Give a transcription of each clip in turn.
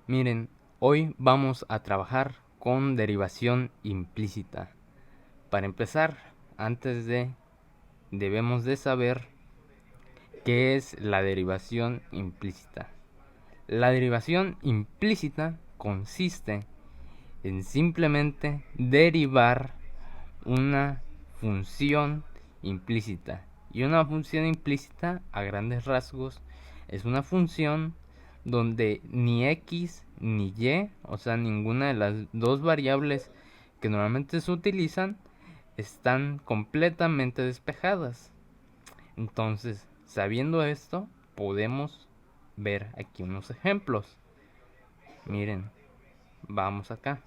Miren, hoy vamos a trabajar con derivación implícita. Para empezar, debemos de saber qué es la derivación implícita. La derivación implícita consiste en simplemente derivar una función implícita. Y una función implícita, a grandes rasgos, es una función donde ni x ni y, o sea, ninguna de las dos variables que normalmente se utilizan, están completamente despejadas. Entonces, sabiendo esto, podemos ver aquí unos ejemplos. Miren, vamos acá.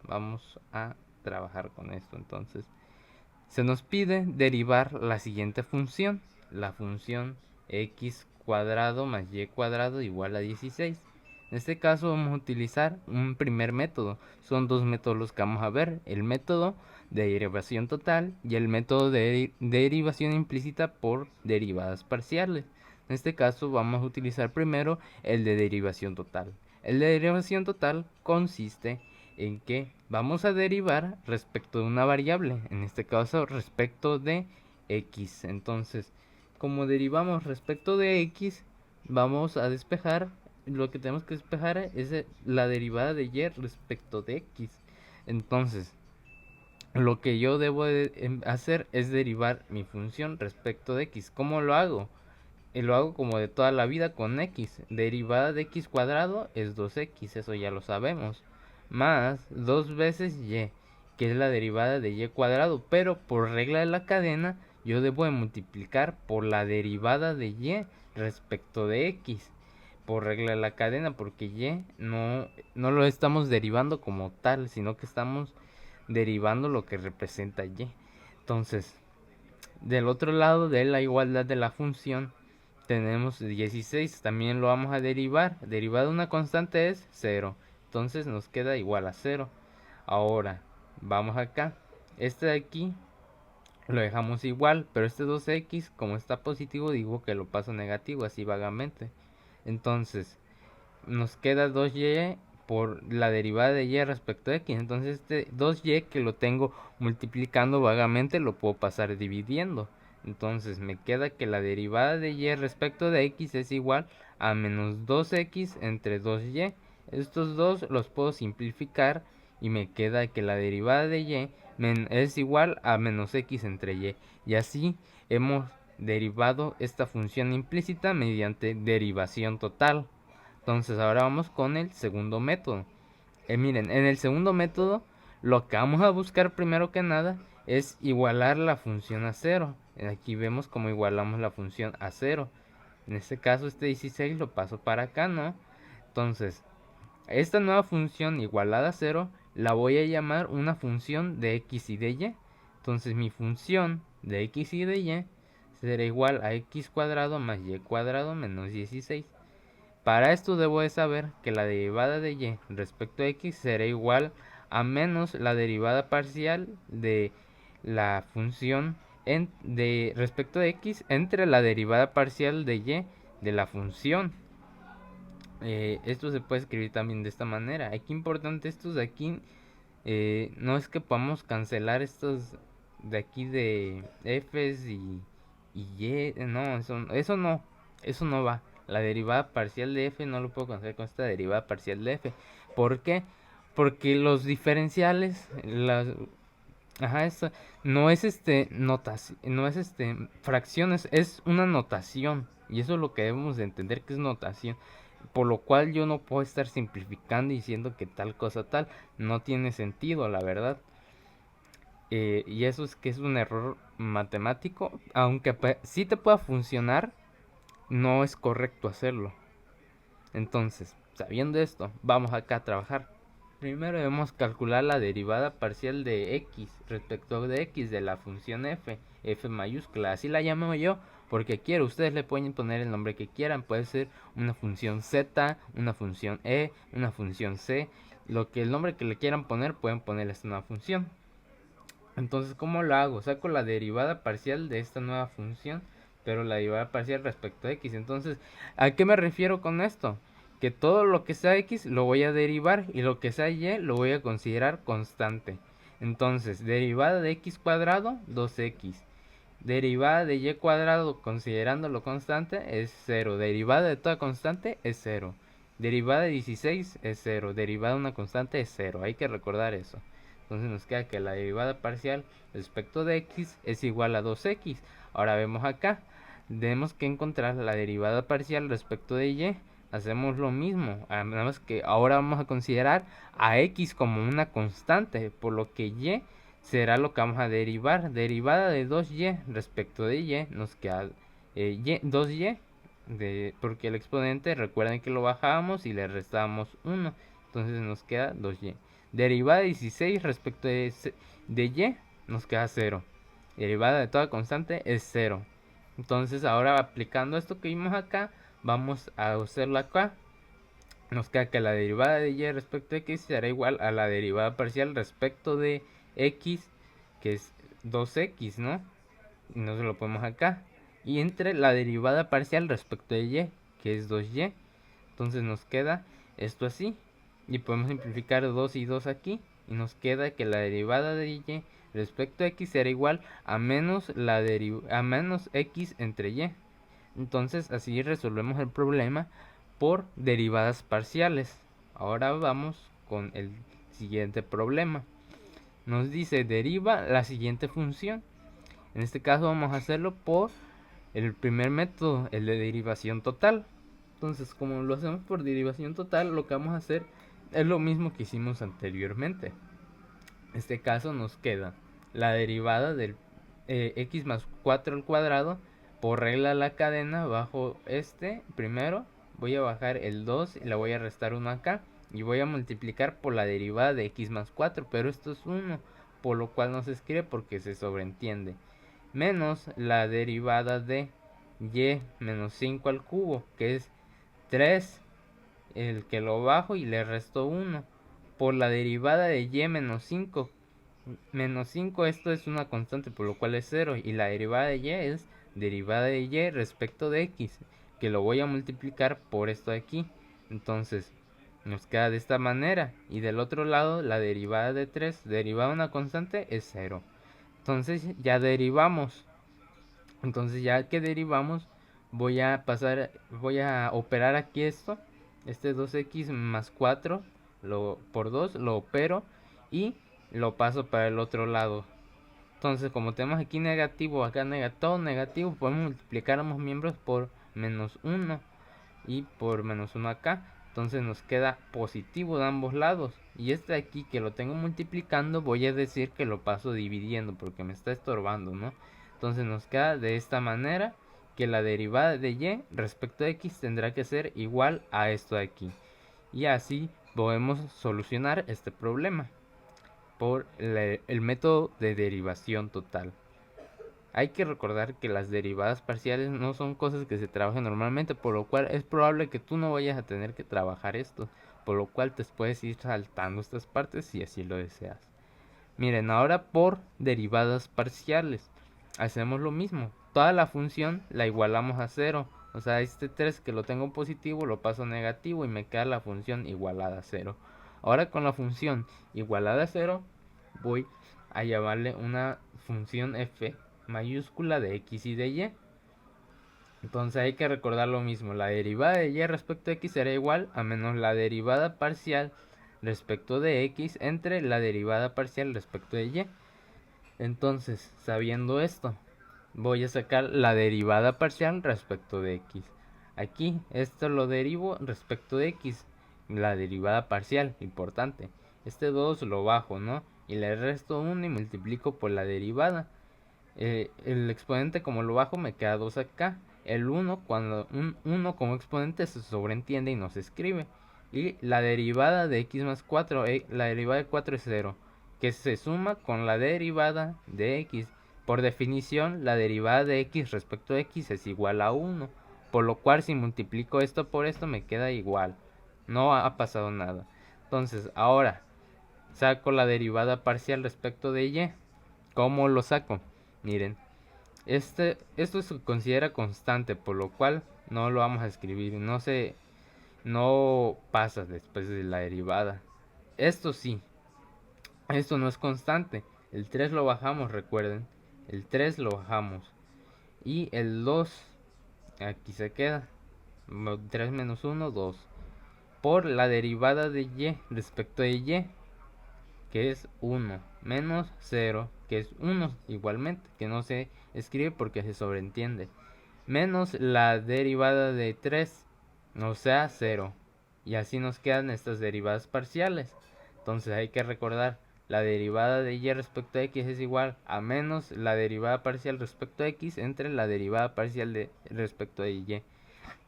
Vamos a trabajar con esto. Entonces, se nos pide derivar la siguiente función. La función x cuadrado más y cuadrado igual a 16. En este caso vamos a utilizar un primer método. Son dos métodos los que vamos a ver. El método de derivación total y el método de derivación implícita por derivadas parciales. En este caso vamos a utilizar primero el de derivación total. El de derivación total consiste en que vamos a derivar respecto de una variable, en este caso respecto de x. Entonces, como derivamos respecto de x, vamos a despejar, lo que tenemos que despejar es la derivada de y respecto de x. Entonces, lo que yo debo de hacer es derivar mi función respecto de x. ¿Cómo lo hago? Lo hago como de toda la vida con x. Derivada de x cuadrado es 2x, eso ya lo sabemos. Más 2 veces y, que es la derivada de y cuadrado. Pero por regla de la cadena, yo debo de multiplicar por la derivada de y respecto de x. Por regla de la cadena, porque y no lo estamos derivando como tal, sino que estamos derivando lo que representa y. Entonces, del otro lado de la igualdad de la función, tenemos 16, también lo vamos a derivar. Derivada de una constante es 0. Entonces nos queda igual a 0. Ahora, vamos acá. Este de aquí lo dejamos igual, pero este 2x, como está positivo, digo que lo paso negativo, así vagamente. Entonces, nos queda 2y por la derivada de y respecto a x. Entonces este 2y que lo tengo multiplicando vagamente lo puedo pasar dividiendo. Entonces me queda que la derivada de y respecto de x es igual a menos 2x entre 2y. Estos dos los puedo simplificar y me queda que la derivada de y es igual a menos x entre y. Y así hemos derivado esta función implícita mediante derivación total. Entonces ahora vamos con el segundo método. Miren, en el segundo método lo que vamos a buscar primero que nada es igualar la función a cero. Aquí vemos cómo igualamos la función a cero. En este caso este 16 lo paso para acá, ¿no? Entonces, esta nueva función igualada a cero la voy a llamar una función de x y de y. Entonces mi función de x y de y será igual a x cuadrado más y cuadrado menos 16. Para esto debo de saber que la derivada de y respecto a x será igual a menos la derivada parcial de la función de respecto de x entre la derivada parcial de y de la función. Esto se puede escribir también de esta manera. Aquí importante estos de aquí, no es que podamos cancelar estos de aquí de f's y no, eso no va. La derivada parcial de f no lo puedo cancelar con esta derivada parcial de f. ¿Por qué? Porque los diferenciales, esto no es no es fracciones, es una notación. Y eso es lo que debemos de entender, que es notación. Por lo cual yo no puedo estar simplificando y diciendo que tal cosa tal. No tiene sentido, la verdad. Y eso es que es un error matemático. Aunque sí te pueda funcionar, no es correcto hacerlo. Entonces, sabiendo esto, vamos acá a trabajar. Primero debemos calcular la derivada parcial de x respecto de x de la función f mayúscula. Así la llamo yo porque quiero. Ustedes le pueden poner el nombre que quieran. Puede ser una función z, una función una función c. Lo que el nombre que le quieran poner, pueden ponerle esta nueva función. Entonces, ¿cómo lo hago? Saco la derivada parcial de esta nueva función, pero la derivada parcial respecto a x. Entonces, ¿a qué me refiero con esto? que todo lo que sea x lo voy a derivar y lo que sea y lo voy a considerar constante. Entonces, derivada de x cuadrado, 2x. Derivada de y cuadrado considerándolo constante es 0. Derivada de toda constante es 0. Derivada de 16 es 0. Derivada de una constante es 0. Hay que recordar eso. Entonces nos queda que la derivada parcial respecto de x es igual a 2x. Ahora vemos acá. Tenemos que encontrar la derivada parcial respecto de y. Hacemos lo mismo. Nada más que ahora vamos a considerar a x como una constante. Por lo que y será lo que vamos a derivar. Derivada de 2y respecto de y nos queda 2y. Porque el exponente, recuerden que lo bajábamos y le restábamos 1. Entonces nos queda 2y. Derivada de 16 respecto de y nos queda 0. Derivada de toda constante es 0. Entonces ahora aplicando esto que vimos acá, vamos a hacerlo acá. Nos queda que la derivada de y respecto de x será igual a la derivada parcial respecto de x, que es 2x, ¿no? Y nos lo ponemos acá. Y entre la derivada parcial respecto de y, que es 2y. Entonces nos queda esto así. Y podemos simplificar 2 y 2 aquí. Y nos queda que la derivada de y respecto a x será igual a menos, a menos x entre y. Entonces así resolvemos el problema por derivadas parciales. Ahora vamos con el siguiente problema. Nos dice deriva la siguiente función. En este caso vamos a hacerlo por el primer método, el de derivación total. Entonces, como lo hacemos por derivación total, lo que vamos a hacer es lo mismo que hicimos anteriormente. En este caso nos queda la derivada del x más 4 al cuadrado por regla de la cadena. Bajo este primero, voy a bajar el 2 y le voy a restar 1 acá. Y voy a multiplicar por la derivada de x más 4, pero esto es 1, por lo cual no se escribe porque se sobreentiende. Menos la derivada de y menos 5 al cubo, que es 3, el que lo bajo y le resto 1, por la derivada de y menos 5. Menos 5, esto es una constante, por lo cual es 0, y la derivada de y es derivada de y respecto de x, que lo voy a multiplicar por esto de aquí. Entonces nos queda de esta manera, y del otro lado la derivada de 3, derivada de una constante, es 0. Entonces ya derivamos. Entonces ya que derivamos, voy a operar aquí esto. Este 2x más 4 por 2 lo opero y lo paso para el otro lado. Entonces, como tenemos aquí negativo, acá todo negativo, podemos multiplicar ambos miembros por menos 1 y por menos 1 acá. Entonces nos queda positivo de ambos lados. Y este de aquí que lo tengo multiplicando, voy a decir que lo paso dividiendo porque me está estorbando, ¿no? Entonces nos queda de esta manera que la derivada de y respecto a x tendrá que ser igual a esto de aquí. Y así podemos solucionar este problema por el método de derivación total. Hay que recordar que las derivadas parciales no son cosas que se trabajan normalmente, por lo cual es probable que tú no vayas a tener que trabajar esto, por lo cual te puedes ir saltando estas partes si así lo deseas. Miren, ahora por derivadas parciales hacemos lo mismo. Toda la función la igualamos a 0. O sea, este 3 que lo tengo positivo lo paso a negativo y me queda la función igualada a 0. Ahora con la función igualada a 0 voy a llamarle una función f mayúscula de x y de y. Entonces hay que recordar lo mismo. La derivada de y respecto a x será igual a menos la derivada parcial respecto de x entre la derivada parcial respecto de y. Entonces, sabiendo esto, voy a sacar la derivada parcial respecto de x. Aquí, esto lo derivo respecto de x. La derivada parcial, importante. Este 2 lo bajo, ¿no? Y le resto 1 y multiplico por la derivada. El exponente como lo bajo me queda 2 acá. El 1, cuando un 1 como exponente se sobreentiende y no se escribe. Y la derivada de x más 4, la derivada de 4 es 0, que se suma con la derivada de x. Por definición, la derivada de x respecto a x es igual a 1, por lo cual si multiplico esto por esto me queda igual. No ha pasado nada. Entonces, ahora saco la derivada parcial respecto de y. ¿Cómo lo saco? Miren, esto se considera constante, por lo cual no lo vamos a escribir. No sé, no pasa después de la derivada. Esto sí, esto no es constante. El 3 lo bajamos, recuerden. El 3 lo bajamos. Y el 2 aquí se queda. 3 menos 1, 2. Por la derivada de y respecto de y, que es 1, menos 0, que es 1 igualmente, que no se escribe porque se sobreentiende, menos la derivada de 3, o sea 0. Y así nos quedan estas derivadas parciales. Entonces hay que recordar, la derivada de y respecto a x es igual a menos la derivada parcial respecto a x entre la derivada parcial de respecto a y.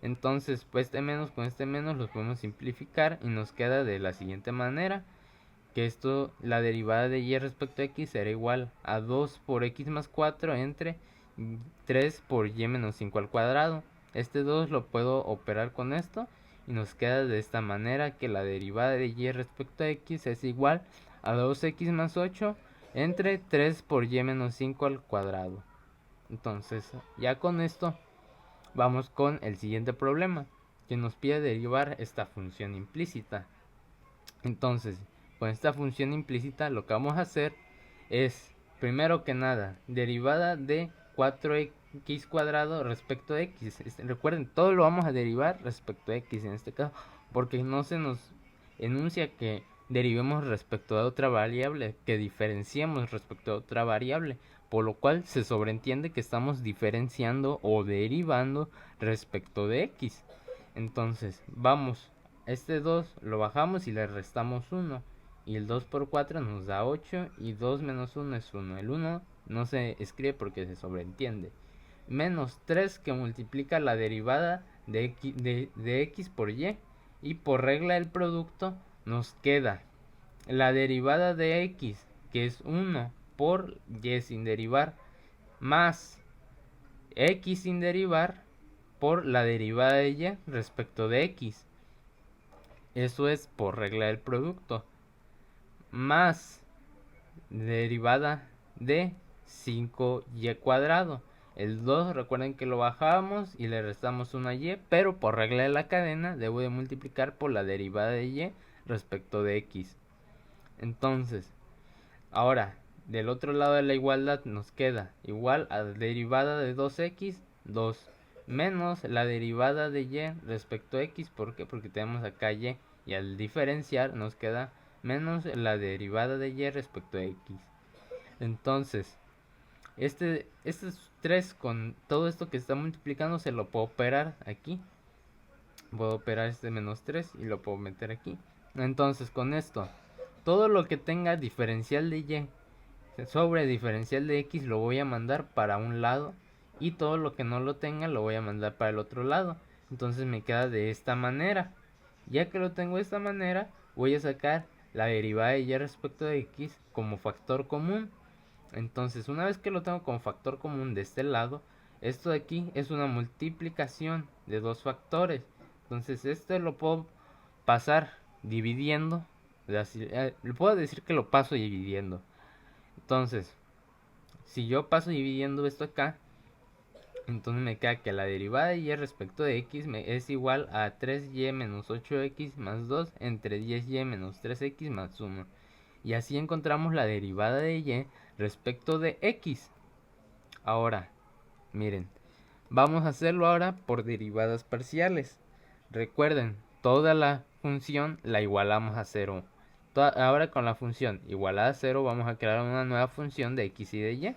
Entonces, pues este menos con este menos los podemos simplificar y nos queda de la siguiente manera, que esto, la derivada de y respecto a x será igual a 2 por x más 4 entre 3 por y menos 5 al cuadrado. Este 2 lo puedo operar con esto y nos queda de esta manera, que la derivada de y respecto a x es igual a 2x más 8 entre 3 por y menos 5 al cuadrado. Entonces, ya con esto vamos con el siguiente problema, que nos pide derivar esta función implícita. Entonces, con esta función implícita lo que vamos a hacer es, primero que nada, derivada de 4x cuadrado respecto a x. Recuerden, todo lo vamos a derivar respecto a x en este caso, porque no se nos enuncia que derivemos respecto a otra variable, que diferenciemos respecto a otra variable, por lo cual se sobreentiende que estamos diferenciando o derivando respecto de x. Entonces, vamos, este 2 lo bajamos y le restamos 1. Y el 2 por 4 nos da 8 y 2 menos 1 es 1. El 1 no se escribe porque se sobreentiende. Menos 3 que multiplica la derivada de x por y. Y por regla del producto nos queda la derivada de x, que es 1 por y sin derivar, más x sin derivar por la derivada de y respecto de x. Eso es por regla del producto. Más derivada de 5y cuadrado. El 2 recuerden que lo bajamos y le restamos una y, pero por regla de la cadena debo de multiplicar por la derivada de y respecto de x. Entonces, ahora, del otro lado de la igualdad nos queda igual a la derivada de 2x, 2, menos la derivada de y respecto a x. ¿Por qué? Porque tenemos acá y al diferenciar nos queda menos la derivada de y respecto a x. Entonces, estos 3 con todo esto que está multiplicando se lo puedo operar aquí. Puedo operar este menos 3 y lo puedo meter aquí. Entonces, con esto, todo lo que tenga diferencial de y sobre diferencial de x lo voy a mandar para un lado, y todo lo que no lo tenga lo voy a mandar para el otro lado. Entonces me queda de esta manera. Ya que lo tengo de esta manera, voy a sacar la derivada de y respecto de x como factor común. Entonces, una vez que lo tengo como factor común de este lado, esto de aquí es una multiplicación de dos factores. Entonces, esto lo puedo pasar dividiendo. Le puedo decir que lo paso dividiendo. Entonces, si yo paso dividiendo esto acá, entonces me queda que la derivada de y respecto de x es igual a 3y menos 8x más 2 entre 10y menos 3x más 1. Y así encontramos la derivada de y respecto de x. Ahora, miren, vamos a hacerlo ahora por derivadas parciales. Recuerden, toda la función la igualamos a 0. Ahora con la función igualada a 0 vamos a crear una nueva función de x y de y,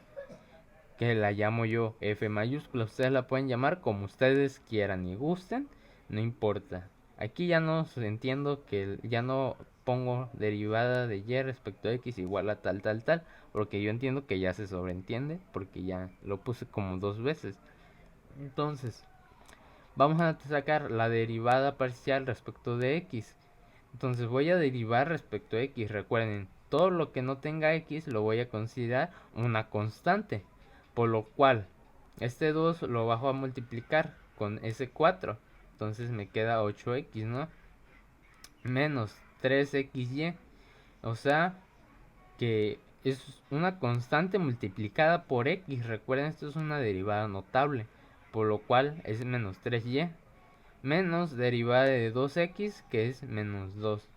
que la llamo yo f mayúscula. Ustedes la pueden llamar como ustedes quieran y gusten, no importa. Aquí ya no entiendo que ya no pongo derivada de y respecto a x igual a tal, porque yo entiendo que ya se sobreentiende, porque ya lo puse como dos veces. Entonces, vamos a sacar la derivada parcial respecto de x. Entonces voy a derivar respecto a x. Recuerden, todo lo que no tenga x lo voy a considerar una constante. Por lo cual, este 2 lo bajo a multiplicar con ese 4. Entonces me queda 8x, ¿no? Menos 3xy. O sea que es una constante multiplicada por x. Recuerden, esto es una derivada notable. Por lo cual es menos 3y. menos derivada de 2x, que es menos 2.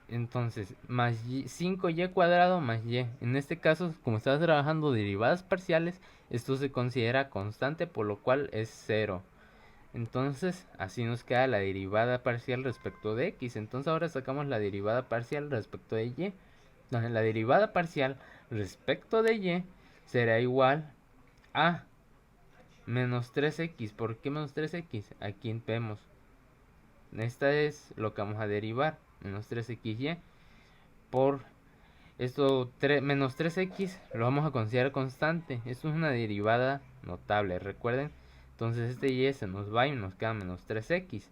Entonces, más 5y cuadrado más y. En este caso, como estás trabajando derivadas parciales, esto se considera constante, por lo cual es 0. Entonces, así nos queda la derivada parcial respecto de x. Entonces, ahora sacamos la derivada parcial respecto de y. Entonces, la derivada parcial respecto de y será igual a menos 3x. ¿Por qué menos 3x? Aquí vemos. Esta es lo que vamos a derivar. Menos 3xy por esto menos 3x lo vamos a considerar constante. Esto es una derivada notable, recuerden. Entonces este y se nos va y nos queda menos 3x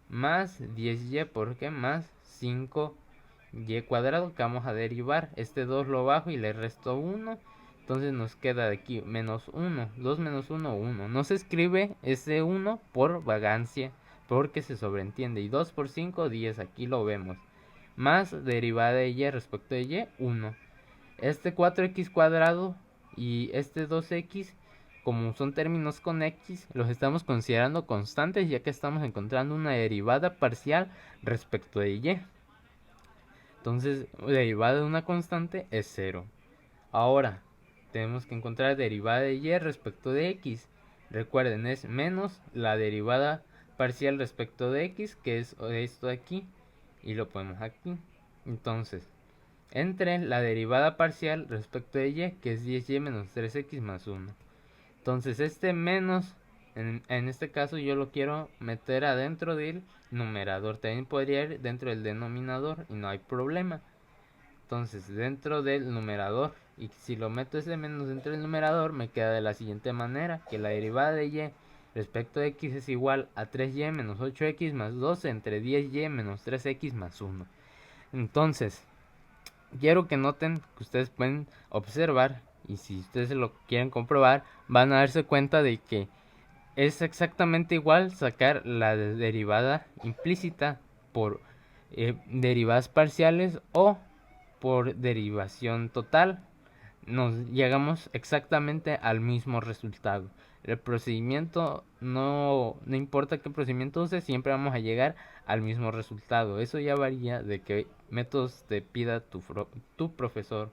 más 10y, porque más 5y cuadrado que vamos a derivar. Este 2 lo bajo y le resto 1. Entonces nos queda de aquí menos 1. 2 menos 1, 1. No se escribe ese 1 por vagancia, porque se sobreentiende. Y 2 por 5, 10. Aquí lo vemos. Más derivada de y respecto de y, 1. Este 4x cuadrado y este 2x, como son términos con x, los estamos considerando constantes, ya que estamos encontrando una derivada parcial respecto de y. Entonces, derivada de una constante es 0. Ahora, tenemos que encontrar derivada de y respecto de x. Recuerden, es menos la derivada parcial respecto de x, que es esto de aquí, y lo ponemos aquí. Entonces, entre la derivada parcial respecto de y, que es 10y menos 3x más 1. Entonces este menos, en este caso yo lo quiero meter adentro del numerador. También podría ir dentro del denominador y no hay problema. Entonces dentro del numerador, y si lo meto ese menos dentro del numerador, me queda de la siguiente manera, que la derivada de y respecto de x es igual a 3y menos 8x más 12 entre 10y menos 3x más 1. Entonces, quiero que noten que ustedes pueden observar, y si ustedes lo quieren comprobar, van a darse cuenta de que es exactamente igual sacar la derivada implícita por derivadas parciales o por derivación total. Nos llegamos exactamente al mismo resultado. El procedimiento, no importa qué procedimiento use, siempre vamos a llegar al mismo resultado. Eso ya varía de qué métodos te pida tu profesor.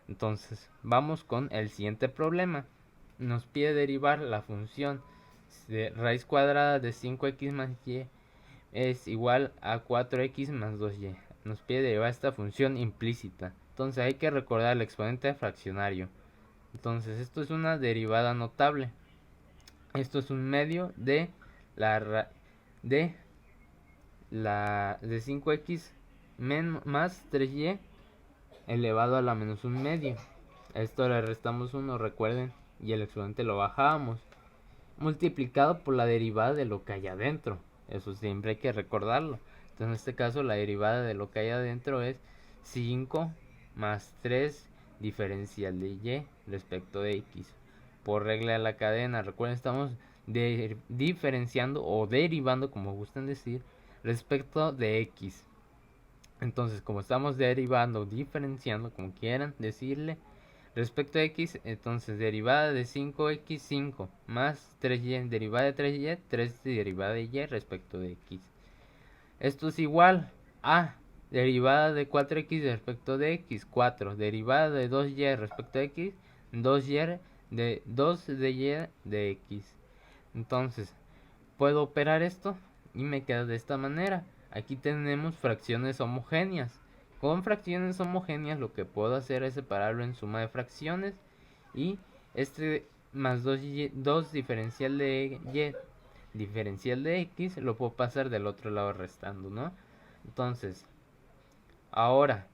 Entonces, vamos con el siguiente problema. Nos pide derivar la función de raíz cuadrada de 5x más y es igual a 4x más 2y. Nos pide derivar esta función implícita. Entonces hay que recordar el exponente fraccionario. Entonces esto es una derivada notable. Esto es un medio de de 5x más 3y elevado a la menos un medio. A esto le restamos 1, recuerden, y el exponente lo bajábamos, multiplicado por la derivada de lo que hay adentro. Eso siempre hay que recordarlo. Entonces en este caso la derivada de lo que hay adentro es 5 más 3 diferencial de y respecto de x. Por regla de la cadena, recuerden, estamos diferenciando o derivando, como gustan decir, respecto de x. Entonces, como estamos derivando, diferenciando, como quieran decirle, respecto a x, entonces derivada de 5x5 más 3y, derivada de 3y, 3 derivada de y respecto de x. Esto es igual a derivada de 4x respecto de x, 4, derivada de 2y respecto de x, 2y de 2 de y de x. Entonces, puedo operar esto y me queda de esta manera. Aquí tenemos fracciones homogéneas. Con fracciones homogéneas lo que puedo hacer es separarlo en suma de fracciones, y este más 2 diferencial de y diferencial de x lo puedo pasar del otro lado restando, ¿no? Entonces, ahora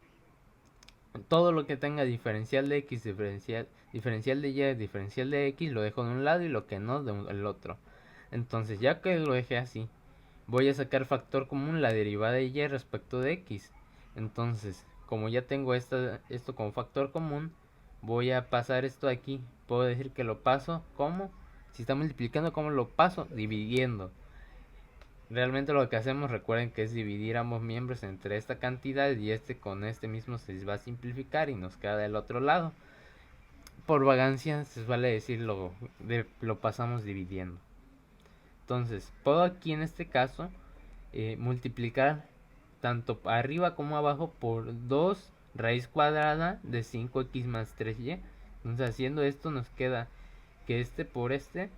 todo lo que tenga diferencial de x, diferencial de y, diferencial de x lo dejo de un lado y lo que no del otro. Entonces, ya que lo dejé así, voy a sacar factor común la derivada de y respecto de x. Entonces, como ya tengo esto como factor común, voy a pasar esto aquí. Puedo decir que lo paso como, si está multiplicando, ¿cómo lo paso? Dividiendo. Realmente lo que hacemos, recuerden, que es dividir ambos miembros entre esta cantidad, y este con este mismo se va a simplificar y nos queda del otro lado. Por vagancia se vale decir lo pasamos dividiendo. Entonces puedo aquí en este caso multiplicar tanto arriba como abajo por 2 raíz cuadrada de 5x más 3y. Entonces haciendo esto nos queda que este por este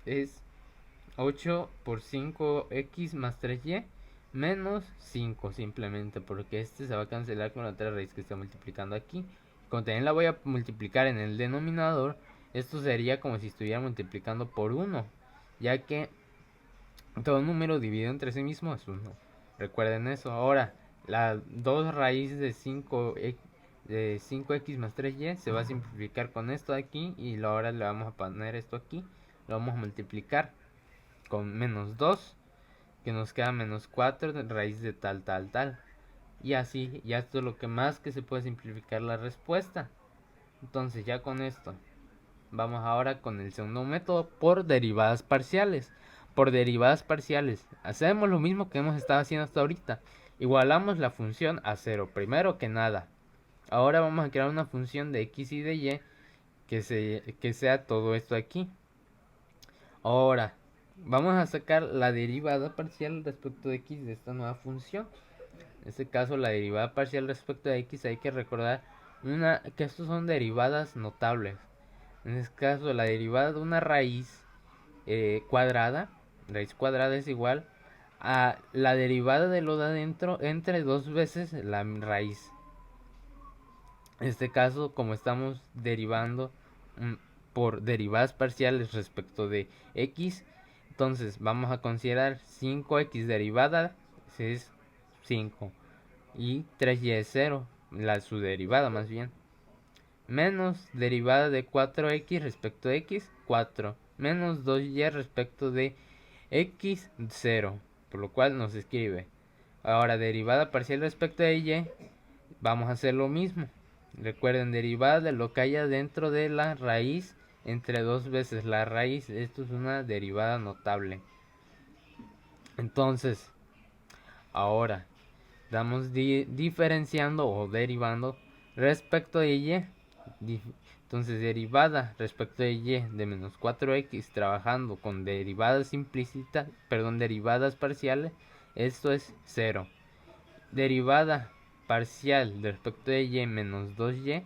es 8 por 5x más 3y menos 5, simplemente porque este se va a cancelar con la otra raíz que está multiplicando aquí. Como también la voy a multiplicar en el denominador, esto sería como si estuviera multiplicando por 1, ya que todo número dividido entre sí mismo es 1. Recuerden eso. Ahora, la 2 raíz de 5x más 3y se va a simplificar con esto de aquí, y ahora le vamos a poner esto aquí, lo vamos a multiplicar con menos 2, que nos queda menos 4 de raíz de tal. Y así, ya esto es lo que más que se puede simplificar la respuesta. Entonces ya con esto, vamos ahora con el segundo método, por derivadas parciales. Por derivadas parciales, hacemos lo mismo que hemos estado haciendo hasta ahorita. Igualamos la función a 0, primero que nada. Ahora vamos a crear una función de x y de y que sea todo esto aquí. Ahora, vamos a sacar la derivada parcial respecto de x de esta nueva función. En este caso, la derivada parcial respecto de x, hay que recordar que estos son derivadas notables. En este caso, la derivada de una raíz cuadrada es igual a la derivada de lo de adentro entre 2 veces la raíz. En este caso, como estamos derivando por derivadas parciales respecto de x, entonces vamos a considerar 5x derivada es 5 y 3y es 0, su derivada más bien, menos derivada de 4x respecto de x, 4, menos 2y respecto de x, 0, por lo cual nos escribe. Ahora derivada parcial respecto de y, vamos a hacer lo mismo. Recuerden, derivada de lo que haya dentro de la raíz entre 2 veces la raíz. Esto es una derivada notable. Entonces, ahora estamos diferenciando o derivando respecto de y. Entonces, derivada respecto de y de menos 4x, trabajando con derivadas implícitas, derivadas parciales, esto es 0. Derivada parcial respecto de y menos 2y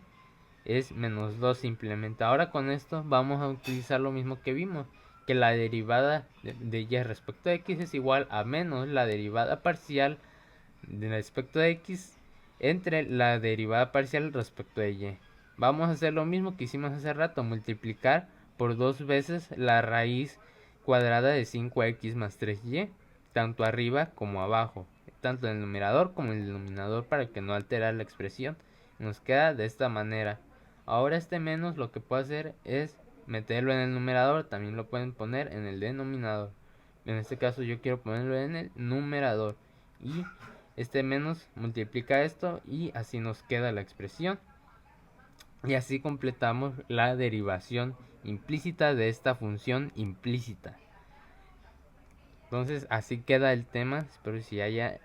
es menos 2 simplemente. Ahora con esto vamos a utilizar lo mismo que vimos, que la derivada de y respecto de x es igual a menos la derivada parcial respecto de x entre la derivada parcial respecto de y. Vamos a hacer lo mismo que hicimos hace rato, multiplicar por 2 veces la raíz cuadrada de 5x más 3y, tanto arriba como abajo, tanto en el numerador como en el denominador, para que no alterar la expresión. Nos queda de esta manera. Ahora este menos lo que puedo hacer es meterlo en el numerador, también lo pueden poner en el denominador. En este caso yo quiero ponerlo en el numerador, y este menos multiplica esto y así nos queda la expresión. Y así completamos la derivación implícita de esta función implícita. Entonces así queda el tema. Espero si haya